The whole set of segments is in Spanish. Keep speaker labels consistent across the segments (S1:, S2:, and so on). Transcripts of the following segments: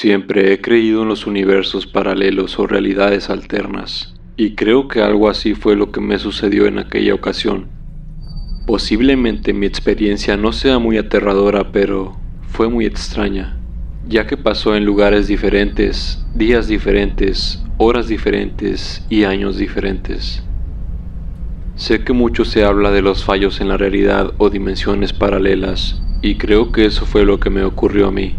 S1: Siempre he creído en los universos paralelos o realidades alternas, y creo que algo así fue lo que me sucedió en aquella ocasión. Posiblemente mi experiencia no sea muy aterradora, pero fue muy extraña, ya que pasó en lugares diferentes, días diferentes, horas diferentes y años diferentes. Sé que mucho se habla de los fallos en la realidad o dimensiones paralelas, y creo que eso fue lo que me ocurrió a mí.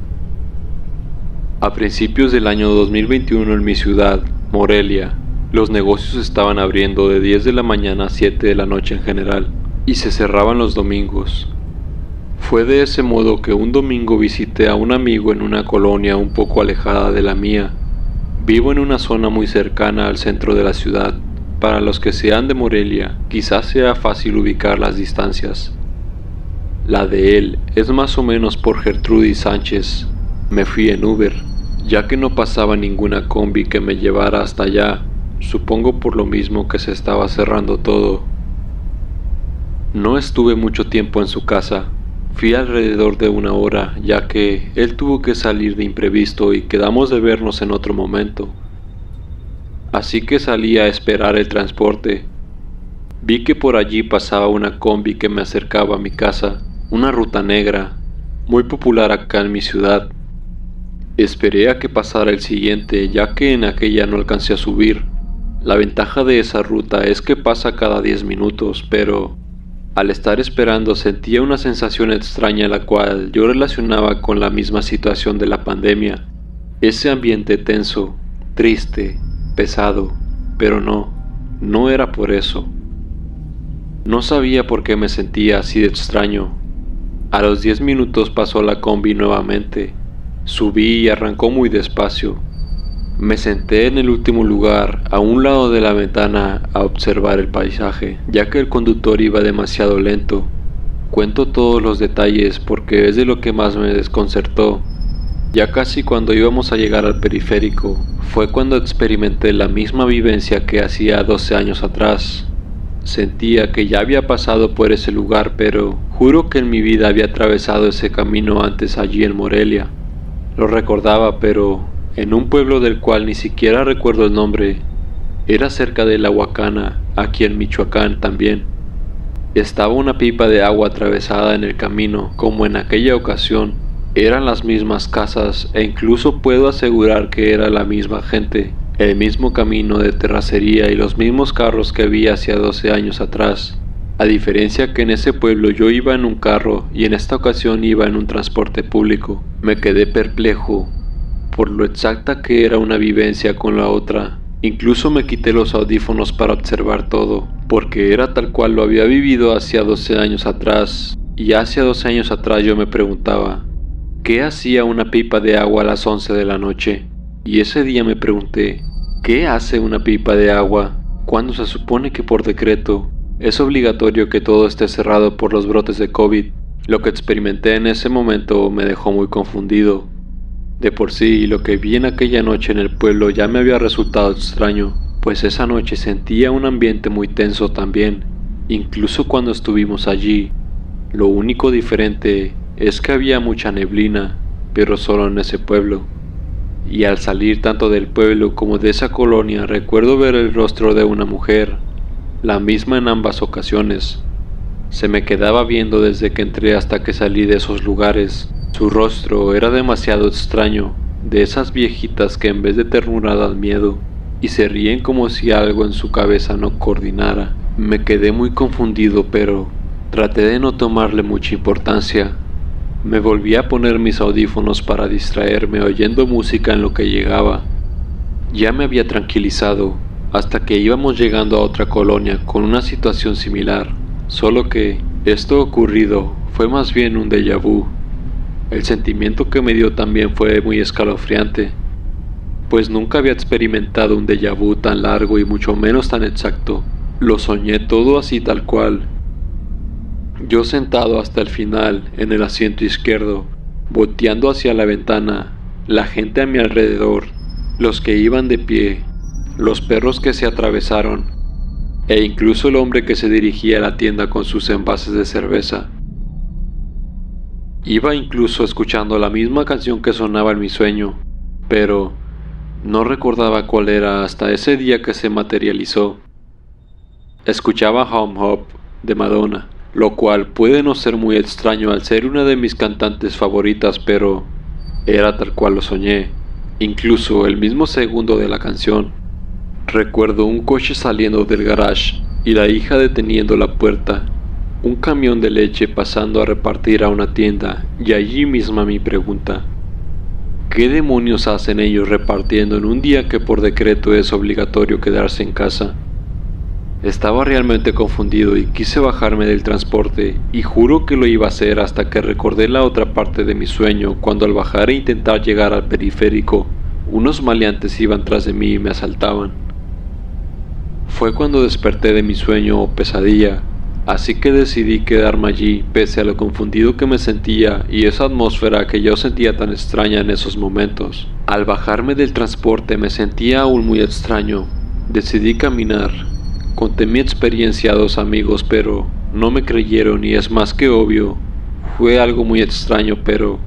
S1: A principios del año 2021 en mi ciudad, Morelia, los negocios estaban abriendo de 10 de la mañana a 7 de la noche en general, y se cerraban los domingos. Fue de ese modo que un domingo visité a un amigo en una colonia un poco alejada de la mía. Vivo en una zona muy cercana al centro de la ciudad. Para los que sean de Morelia, quizás sea fácil ubicar las distancias. La de él es más o menos por Gertrudis Sánchez. Me fui en Uber, ya que no pasaba ninguna combi que me llevara hasta allá, supongo por lo mismo que se estaba cerrando todo. No estuve mucho tiempo en su casa, fui alrededor de una hora, ya que él tuvo que salir de imprevisto y quedamos de vernos en otro momento. Así que salí a esperar el transporte. Vi que por allí pasaba una combi que me acercaba a mi casa, una ruta negra, muy popular acá en mi ciudad. Esperé a que pasara el siguiente, ya que en aquella no alcancé a subir. La ventaja de esa ruta es que pasa cada 10 minutos, pero al estar esperando sentía una sensación extraña la cual yo relacionaba con la misma situación de la pandemia. Ese ambiente tenso, triste, pesado, pero no era por eso. No sabía por qué me sentía así de extraño. A los 10 minutos pasó la combi nuevamente. Subí y arrancó muy despacio. Me senté en el último lugar, a un lado de la ventana, a observar el paisaje, ya que el conductor iba demasiado lento. Cuento todos los detalles porque es de lo que más me desconcertó. Ya casi cuando íbamos a llegar al periférico, fue cuando experimenté la misma vivencia que hacía 12 años atrás. Sentía que ya había pasado por ese lugar, pero juro que en mi vida había atravesado ese camino antes allí en Morelia. Lo recordaba, pero en un pueblo del cual ni siquiera recuerdo el nombre. Era cerca de La Huacana, aquí en Michoacán también. Estaba una pipa de agua atravesada en el camino, como en aquella ocasión. Eran las mismas casas e incluso puedo asegurar que era la misma gente, el mismo camino de terracería y los mismos carros que vi hacia 12 años atrás. A diferencia que en ese pueblo yo iba en un carro y en esta ocasión iba en un transporte público. Me quedé perplejo por lo exacta que era una vivencia con la otra. Incluso me quité los audífonos para observar todo, porque era tal cual lo había vivido hacia 12 años atrás. Y hacia 12 años atrás yo me preguntaba, ¿qué hacía una pipa de agua a las 11 de la noche? Y ese día me pregunté, ¿qué hace una pipa de agua cuando se supone que por decreto es obligatorio que todo esté cerrado por los brotes de COVID? Lo que experimenté en ese momento me dejó muy confundido. De por sí, lo que vi en aquella noche en el pueblo ya me había resultado extraño, pues esa noche sentía un ambiente muy tenso también, incluso cuando estuvimos allí. Lo único diferente es que había mucha neblina, pero solo en ese pueblo. Y al salir tanto del pueblo como de esa colonia recuerdo ver el rostro de una mujer, la misma en ambas ocasiones. Se me quedaba viendo desde que entré hasta que salí de esos lugares. Su rostro era demasiado extraño, de esas viejitas que en vez de ternura dan miedo, y se ríen como si algo en su cabeza no coordinara. Me quedé muy confundido, pero traté de no tomarle mucha importancia. Me volví a poner mis audífonos para distraerme oyendo música en lo que llegaba. Ya me había tranquilizado, hasta que íbamos llegando a otra colonia con una situación similar, solo que esto ocurrido fue más bien un déjà vu. El sentimiento que me dio también fue muy escalofriante, pues nunca había experimentado un déjà vu tan largo y mucho menos tan exacto. Lo soñé todo así tal cual. Yo sentado hasta el final en el asiento izquierdo, volteando hacia la ventana, la gente a mi alrededor, los que iban de pie, los perros que se atravesaron, e incluso el hombre que se dirigía a la tienda con sus envases de cerveza. Iba incluso escuchando la misma canción que sonaba en mi sueño. pero no recordaba cuál era hasta ese día que se materializó. Escuchaba Home Hop de Madonna, lo cual puede no ser muy extraño al ser una de mis cantantes favoritas, pero era tal cual lo soñé, incluso el mismo segundo de la canción. Recuerdo un coche saliendo del garage y la hija deteniendo la puerta, un camión de leche pasando a repartir a una tienda y allí misma mi pregunta: ¿qué demonios hacen ellos repartiendo en un día que por decreto es obligatorio quedarse en casa? Estaba realmente confundido y quise bajarme del transporte, y juro que lo iba a hacer hasta que recordé la otra parte de mi sueño, cuando al bajar e intentar llegar al periférico, unos maleantes iban tras de mí y me asaltaban. Fue cuando desperté de mi sueño o pesadilla, así que decidí quedarme allí pese a lo confundido que me sentía y esa atmósfera que yo sentía tan extraña en esos momentos. Al bajarme del transporte me sentía aún muy extraño. Decidí caminar. Conté mi experiencia a 2 amigos, pero no me creyeron y es más que obvio. Fue algo muy extraño, pero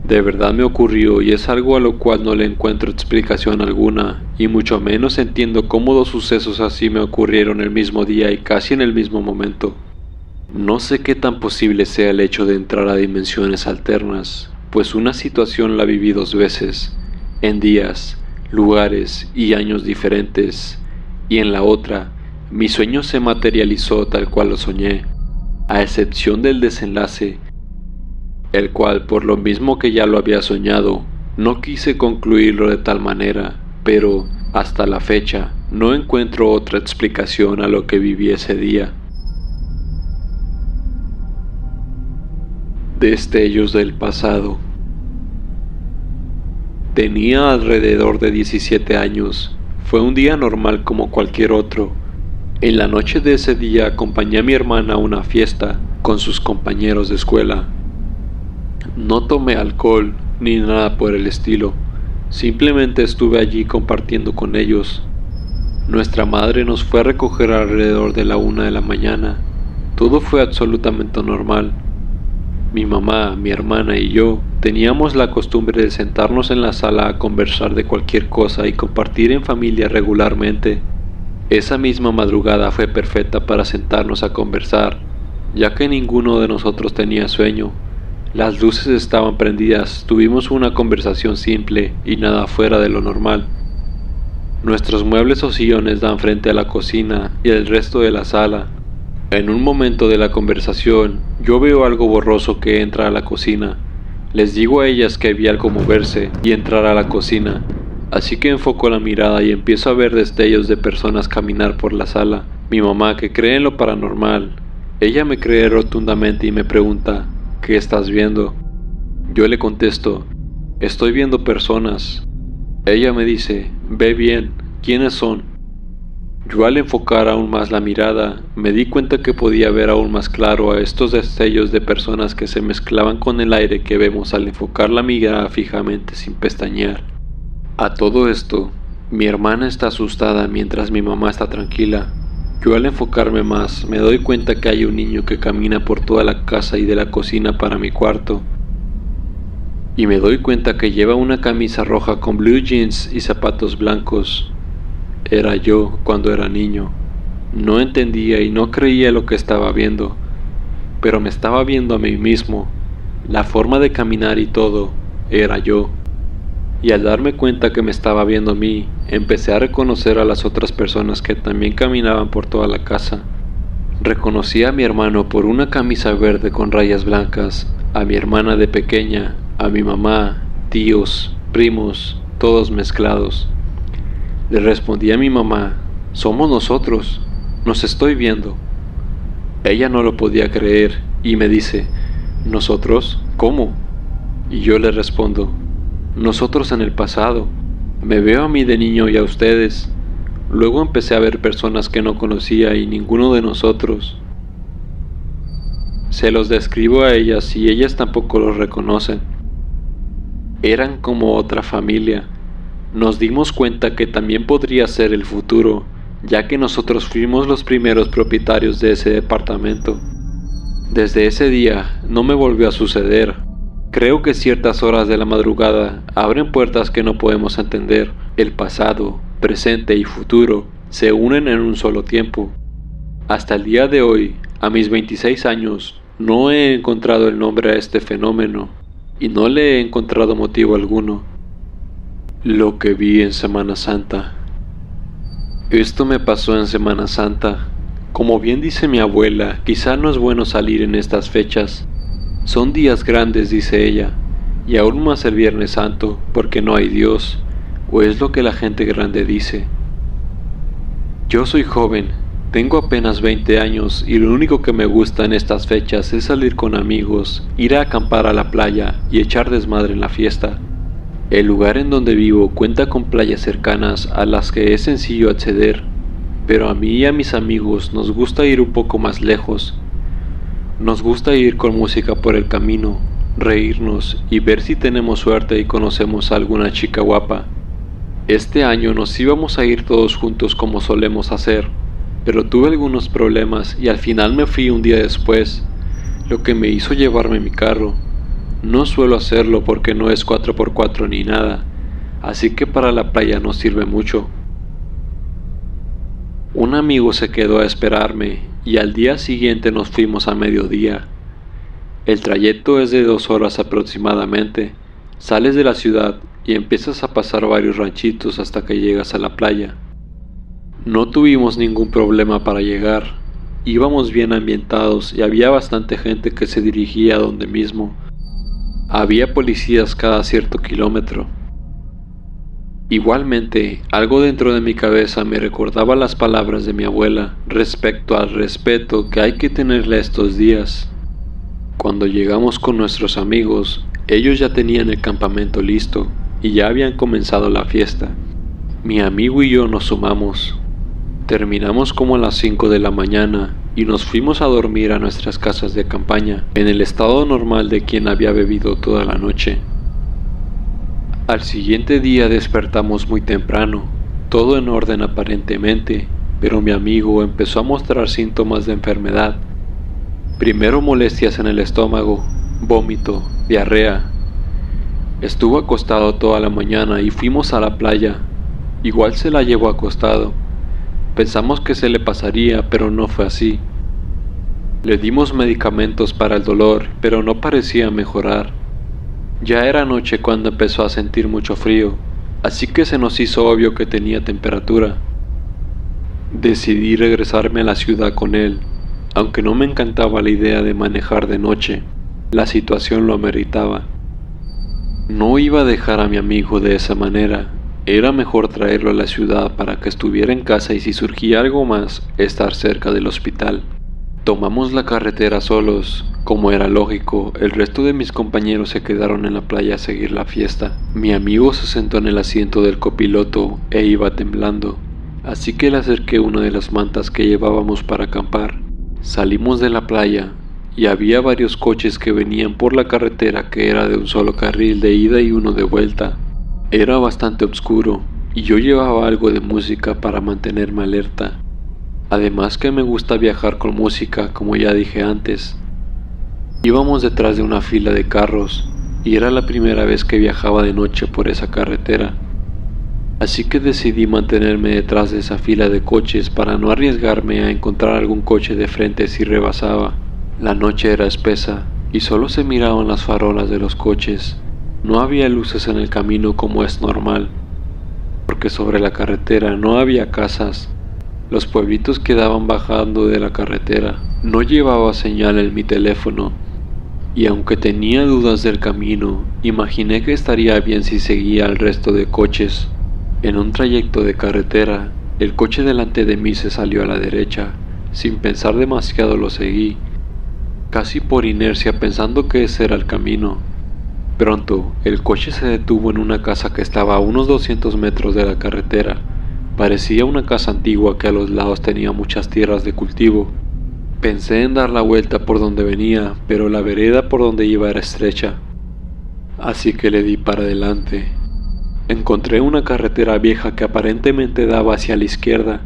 S1: de verdad me ocurrió y es algo a lo cual no le encuentro explicación alguna, y mucho menos entiendo cómo 2 sucesos así me ocurrieron el mismo día y casi en el mismo momento. No sé qué tan posible sea el hecho de entrar a dimensiones alternas, pues una situación la viví 2 veces, en días, lugares y años diferentes, y en la otra, mi sueño se materializó tal cual lo soñé, a excepción del desenlace, el cual, por lo mismo que ya lo había soñado, no quise concluirlo de tal manera, pero hasta la fecha no encuentro otra explicación a lo que viví ese día. Destellos del pasado. Tenía alrededor de 17 años. Fue un día normal como cualquier otro. En la noche de ese día acompañé a mi hermana a una fiesta con sus compañeros de escuela. No tomé alcohol ni nada por el estilo, simplemente estuve allí compartiendo con ellos. Nuestra madre nos fue a recoger alrededor de la 1 de la mañana. Todo fue absolutamente normal. Mi mamá, mi hermana y yo teníamos la costumbre de sentarnos en la sala a conversar de cualquier cosa y compartir en familia regularmente. Esa misma madrugada fue perfecta para sentarnos a conversar, ya que ninguno de nosotros tenía sueño. Las luces estaban prendidas, tuvimos una conversación simple y nada fuera de lo normal. Nuestros muebles o sillones dan frente a la cocina y el resto de la sala. En un momento de la conversación, yo veo algo borroso que entra a la cocina. Les digo a ellas que vi algo moverse y entrar a la cocina, así que enfoco la mirada y empiezo a ver destellos de personas caminar por la sala. Mi mamá, que cree en lo paranormal, ella me cree rotundamente y me pregunta: ¿qué estás viendo? Yo le contesto: estoy viendo personas. Ella me dice: ve bien, ¿quiénes son? Yo, al enfocar aún más la mirada, me di cuenta que podía ver aún más claro a estos destellos de personas que se mezclaban con el aire que vemos al enfocar la mirada fijamente sin pestañear. A todo esto, mi hermana está asustada mientras mi mamá está tranquila. Yo, al enfocarme más, me doy cuenta que hay un niño que camina por toda la casa y de la cocina para mi cuarto. Y me doy cuenta que lleva una camisa roja con blue jeans y zapatos blancos. Era yo cuando era niño. No entendía y no creía lo que estaba viendo, pero me estaba viendo a mí mismo. La forma de caminar y todo era yo. Y al darme cuenta que me estaba viendo a mí, empecé a reconocer a las otras personas que también caminaban por toda la casa. Reconocí a mi hermano por una camisa verde con rayas blancas, a mi hermana de pequeña, a mi mamá, tíos, primos, todos mezclados. Le respondí a mi mamá: somos nosotros, nos estoy viendo. Ella no lo podía creer y me dice: ¿nosotros? ¿Cómo? Y yo le respondo: nosotros en el pasado. Me veo a mí de niño y a ustedes. Luego empecé a ver personas que no conocía y ninguno de nosotros. Se los describo a ellas y ellas tampoco los reconocen. Eran como otra familia. Nos dimos cuenta que también podría ser el futuro, ya que nosotros fuimos los primeros propietarios de ese departamento. Desde ese día no me volvió a suceder. Creo que ciertas horas de la madrugada abren puertas que no podemos entender. El pasado, presente y futuro se unen en un solo tiempo. Hasta el día de hoy, a mis 26 años, no he encontrado el nombre a este fenómeno y no le he encontrado motivo alguno. Lo que vi en Semana Santa. Esto me pasó en Semana Santa. Como bien dice mi abuela, quizá no es bueno salir en estas fechas. Son días grandes, dice ella, y aún más el Viernes Santo, porque no hay Dios, o es lo que la gente grande dice. Yo soy joven, tengo apenas 20 años y lo único que me gusta en estas fechas es salir con amigos, ir a acampar a la playa y echar desmadre en la fiesta. El lugar en donde vivo cuenta con playas cercanas a las que es sencillo acceder, pero a mí y a mis amigos nos gusta ir un poco más lejos. Nos gusta ir con música por el camino, reírnos y ver si tenemos suerte y conocemos a alguna chica guapa. Este año nos íbamos a ir todos juntos como solemos hacer, pero tuve algunos problemas y al final me fui un día después, lo que me hizo llevarme mi carro. No suelo hacerlo porque no es 4x4 ni nada, así que para la playa no sirve mucho. Un amigo se quedó a esperarme y al día siguiente nos fuimos a mediodía. El trayecto es de 2 horas aproximadamente. Sales de la ciudad y empiezas a pasar varios ranchitos hasta que llegas a la playa. No tuvimos ningún problema para llegar. Íbamos bien ambientados y había bastante gente que se dirigía a donde mismo. Había policías cada cierto kilómetro. Igualmente, algo dentro de mi cabeza me recordaba las palabras de mi abuela respecto al respeto que hay que tenerle a estos días. Cuando llegamos con nuestros amigos, ellos ya tenían el campamento listo y ya habían comenzado la fiesta. Mi amigo y yo nos sumamos. Terminamos como a las 5 de la mañana y nos fuimos a dormir a nuestras casas de campaña, en el estado normal de quien había bebido toda la noche. Al siguiente día despertamos muy temprano, todo en orden aparentemente, pero mi amigo empezó a mostrar síntomas de enfermedad. Primero molestias en el estómago, vómito, diarrea. Estuvo acostado toda la mañana y fuimos a la playa. Igual se la llevó acostado. Pensamos que se le pasaría, pero no fue así. Le dimos medicamentos para el dolor, pero no parecía mejorar. Ya era noche cuando empezó a sentir mucho frío, así que se nos hizo obvio que tenía temperatura. Decidí regresarme a la ciudad con él, aunque no me encantaba la idea de manejar de noche. La situación lo ameritaba. No iba a dejar a mi amigo de esa manera. Era mejor traerlo a la ciudad para que estuviera en casa y si surgía algo más, estar cerca del hospital. Tomamos la carretera solos. Como era lógico, el resto de mis compañeros se quedaron en la playa a seguir la fiesta. Mi amigo se sentó en el asiento del copiloto e iba temblando, así que le acerqué una de las mantas que llevábamos para acampar. Salimos de la playa y había varios coches que venían por la carretera que era de un solo carril de ida y uno de vuelta. Era bastante oscuro y yo llevaba algo de música para mantenerme alerta. Además que me gusta viajar con música, como ya dije antes. Íbamos detrás de una fila de carros y era la primera vez que viajaba de noche por esa carretera. Así que decidí mantenerme detrás de esa fila de coches para no arriesgarme a encontrar algún coche de frente si rebasaba. La noche era espesa y solo se miraban las farolas de los coches. No había luces en el camino como es normal, porque sobre la carretera no había casas. Los pueblitos quedaban bajando de la carretera. No llevaba señal en mi teléfono, y aunque tenía dudas del camino, imaginé que estaría bien si seguía al resto de coches. En un trayecto de carretera, el coche delante de mí se salió a la derecha. Sin pensar demasiado lo seguí, casi por inercia pensando que ese era el camino. Pronto, el coche se detuvo en una casa que estaba a unos 200 metros de la carretera. Parecía una casa antigua que a los lados tenía muchas tierras de cultivo. Pensé en dar la vuelta por donde venía, pero la vereda por donde iba era estrecha. Así que le di para adelante. Encontré una carretera vieja que aparentemente daba hacia la izquierda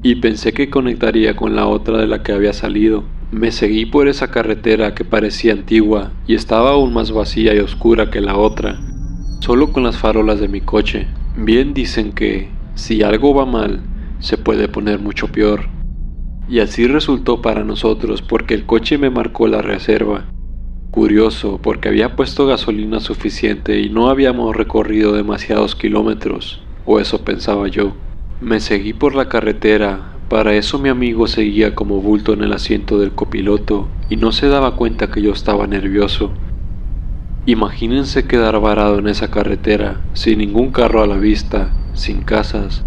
S1: y pensé que conectaría con la otra de la que había salido. Me seguí por esa carretera que parecía antigua y estaba aún más vacía y oscura que la otra, solo con las farolas de mi coche. Bien dicen que, si algo va mal, se puede poner mucho peor. Y así resultó para nosotros porque el coche me marcó la reserva. Curioso, porque había puesto gasolina suficiente y no habíamos recorrido demasiados kilómetros, o eso pensaba yo. Me seguí por la carretera, para eso mi amigo seguía como bulto en el asiento del copiloto y no se daba cuenta que yo estaba nervioso. Imagínense quedar varado en esa carretera, sin ningún carro a la vista, sin casas,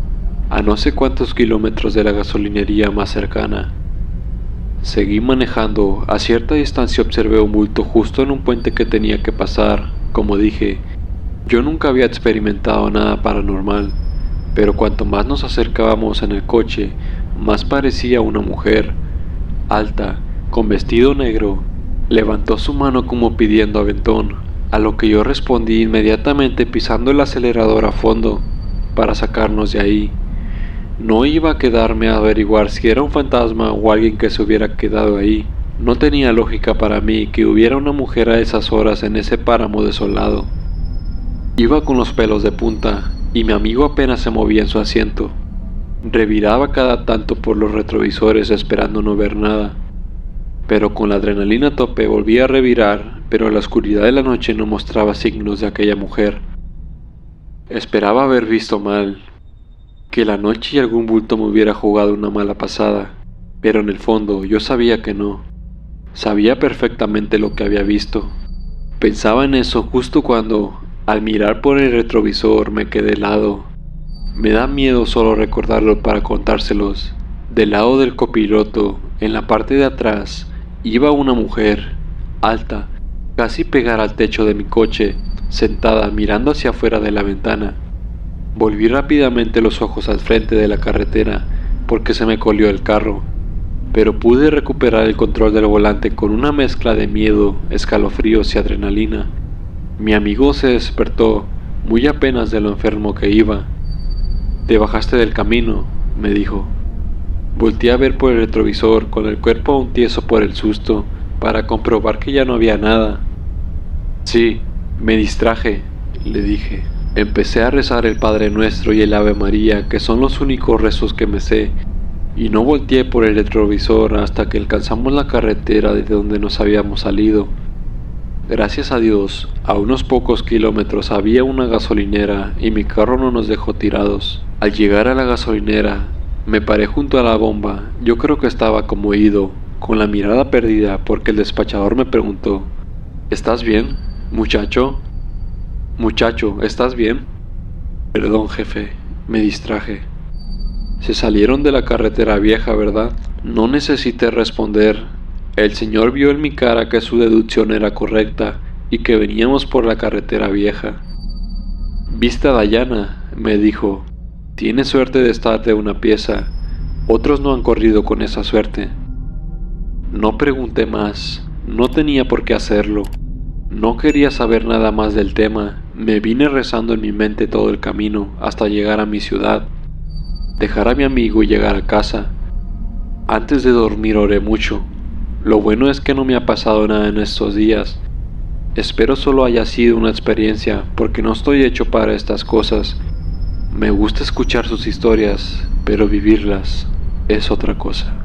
S1: a no sé cuántos kilómetros de la gasolinería más cercana. Seguí manejando, a cierta distancia observé un bulto justo en un puente que tenía que pasar. Como dije, yo nunca había experimentado nada paranormal, pero cuanto más nos acercábamos en el coche, más parecía una mujer, alta, con vestido negro. Levantó su mano como pidiendo aventón, a lo que yo respondí inmediatamente pisando el acelerador a fondo, para sacarnos de ahí. No iba a quedarme a averiguar si era un fantasma o alguien que se hubiera quedado ahí. No tenía lógica para mí que hubiera una mujer a esas horas en ese páramo desolado. Iba con los pelos de punta y mi amigo apenas se movía en su asiento. Reviraba cada tanto por los retrovisores esperando no ver nada. Pero con la adrenalina a tope volví a revirar, pero la oscuridad de la noche no mostraba signos de aquella mujer. Esperaba haber visto mal, que la noche y algún bulto me hubiera jugado una mala pasada, pero en el fondo yo sabía que no. Sabía perfectamente lo que había visto. Pensaba en eso justo cuando, al mirar por el retrovisor, me quedé helado. Me da miedo solo recordarlo para contárselos. Del lado del copiloto, en la parte de atrás, iba una mujer, alta, casi pegada al techo de mi coche, sentada mirando hacia afuera de la ventana. Volví rápidamente los ojos al frente de la carretera porque se me colió el carro, pero pude recuperar el control del volante con una mezcla de miedo, escalofríos y adrenalina. Mi amigo se despertó, muy apenas de lo enfermo que iba. «Te bajaste del camino», me dijo. Volteé a ver por el retrovisor con el cuerpo aún tieso por el susto para comprobar que ya no había nada. «Sí, me distraje», le dije. Empecé a rezar el Padre Nuestro y el Ave María, que son los únicos rezos que me sé, y no volteé por el retrovisor hasta que alcanzamos la carretera de donde nos habíamos salido. Gracias a Dios, a unos pocos kilómetros había una gasolinera y mi carro no nos dejó tirados. Al llegar a la gasolinera, me paré junto a la bomba. Yo creo que estaba como ido, con la mirada perdida, porque el despachador me preguntó: «¿Estás bien, muchacho?» «Muchacho, ¿estás bien?» «Perdón, jefe, me distraje». «Se salieron de la carretera vieja, ¿verdad?» No necesité responder. El señor vio en mi cara que su deducción era correcta y que veníamos por la carretera vieja. «¿Viste a Dayana?», me dijo. «Tienes suerte de estar de una pieza. Otros no han corrido con esa suerte». No pregunté más. No tenía por qué hacerlo. No quería saber nada más del tema. Me vine rezando en mi mente todo el camino hasta llegar a mi ciudad, dejar a mi amigo y llegar a casa. Antes de dormir oré mucho. Lo bueno es que no me ha pasado nada en estos días. Espero solo haya sido una experiencia, porque no estoy hecho para estas cosas. Me gusta escuchar sus historias, pero vivirlas es otra cosa.